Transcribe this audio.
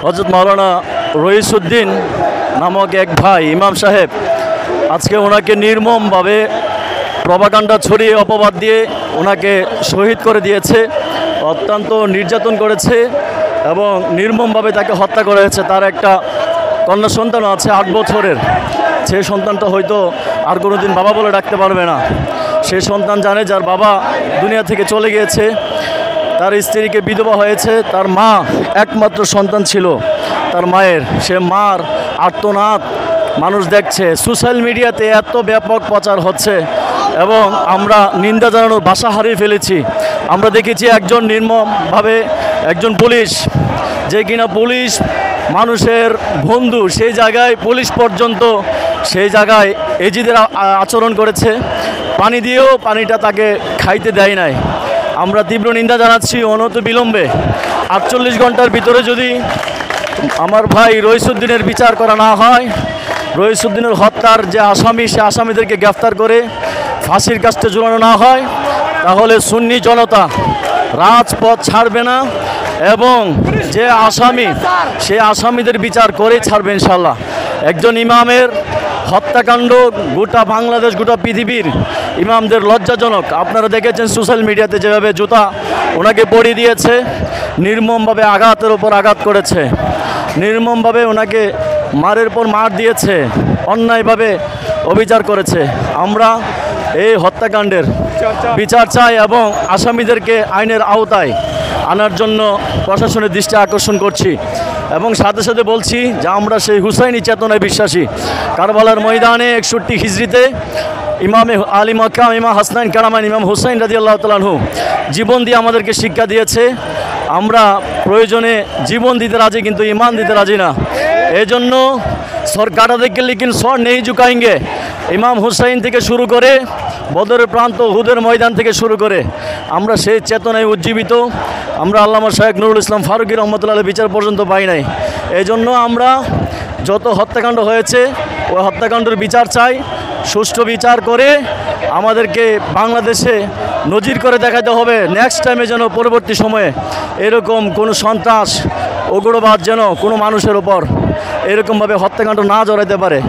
হযরত মাওলানা রইসউদ্দিন নামক এক ভাই ইমাম সাহেব আজকে ওনাকে নির্মমভাবে প্রপাগান্ডা ছড়িয়ে অপবাদ দিয়ে ওনাকে শহীদ করে দিয়েছে, অত্যন্ত নির্যাতন করেছে এবং নির্মমভাবে তাকে হত্যা করা হয়েছে। তার একটা কন্যা সন্তানও আছে 8 বছরের। সেই সন্তানটা হয়তো আর কোনো দিন বাবা বলে ডাকতে পারবে না। সেই সন্তান জানে যার বাবা দুনিয়া থেকে চলে গিয়েছে, তার স্ত্রীকে বিধবা হয়েছে, তার মা একমাত্র সন্তান ছিল তার মায়ের। সে মার আর্তনাদ মানুষ দেখছে, সোশ্যাল মিডিয়াতে এত ব্যাপক প্রচার হচ্ছে এবং আমরা নিন্দা জানানোর ভাষা হারিয়ে ফেলেছি। আমরা দেখেছি একজন নির্মমভাবে একজন পুলিশ, যে কিনা পুলিশ মানুষের বন্ধু, সেই জায়গায় পুলিশ পর্যন্ত সেই জায়গায় এজিদের আচরণ করেছে। পানি দিয়েও পানিটা তাকে খাইতে দেয় নাই। আমরা তীব্র নিন্দা জানাচ্ছি। অনতিবিলম্বে 48 ঘন্টার ভিতরে যদি আমার ভাই রইসউদ্দিনের বিচার করা না হয়, রইসউদ্দিনের হত্যার যে আসামি, সে আসামিদেরকে গ্রেফতার করে ফাঁসির কাস্টে ঝুলানো না হয়, তাহলে সুন্নি জনতা রাজপথ ছাড়বে না এবং যে আসামি, সে আসামিদের বিচার করে ছাড়বে ইনশাল্লাহ। একজন ইমামের হত্যাকাণ্ড গোটা বাংলাদেশ, গোটা পৃথিবীর ইমামদের লজ্জাজনক। আপনারা দেখেছেন সোশ্যাল মিডিয়াতে যেভাবে জুতা ওনাকে পরিয়ে দিয়েছে, নির্মমভাবে আঘাতের ওপর আঘাত করেছে, নির্মমভাবে ওনাকে মারের পর মার দিয়েছে, অন্যায়ভাবে অবিচার করেছে। আমরা এই হত্যাকাণ্ডের বিচার চাই এবং আসামিদেরকে আইনের আওতায় আনার জন্য প্রশাসনের দৃষ্টি আকর্ষণ করছি এবং সাথে সাথে বলছি যে আমরা সেই হুসাইনি চেতনায় বিশ্বাসী। কারবালার ময়দানে 61 হিজরিতে ইমামে আলী মাকাম ইমাম হাসনাইন কারামান ইমাম হুসাইন রাদিয়াল্লাহু তাআলা আনহু জীবন দিয়ে আমাদেরকে শিক্ষা দিয়েছে। আমরা প্রয়োজনে জীবন দিতে রাজি, কিন্তু ইমান দিতে রাজি না। এই জন্য সরকার দেখে লেকিন সর নেই ঝুঁকাएंगे। ইমাম হুসাইন থেকে শুরু করে বদরের প্রান্ত, হুদের ময়দান থেকে শুরু করে আমরা সেই চেতনায় উজ্জীবিত। আমরা আল্লামা শায়েখ নুরুল ইসলাম ফারুকী রহমতুল্লাহ বিচার পর্যন্ত পাই নাই। এই জন্য আমরা যত হত্যাকাণ্ড হয়েছে ওই হত্যাকাণ্ডের বিচার চাই। সুষ্ঠু বিচার করে আমাদেরকে বাংলাদেশে নজির করে দেখাতে হবে। নেক্সট টাইমে যেন পরবর্তী সময়ে এরকম কোনো সন্ত্রাস, উগ্রবাদ যেন কোনো মানুষের ওপর এরকমভাবে হত্যাকাণ্ড না জড়াইতে পারে।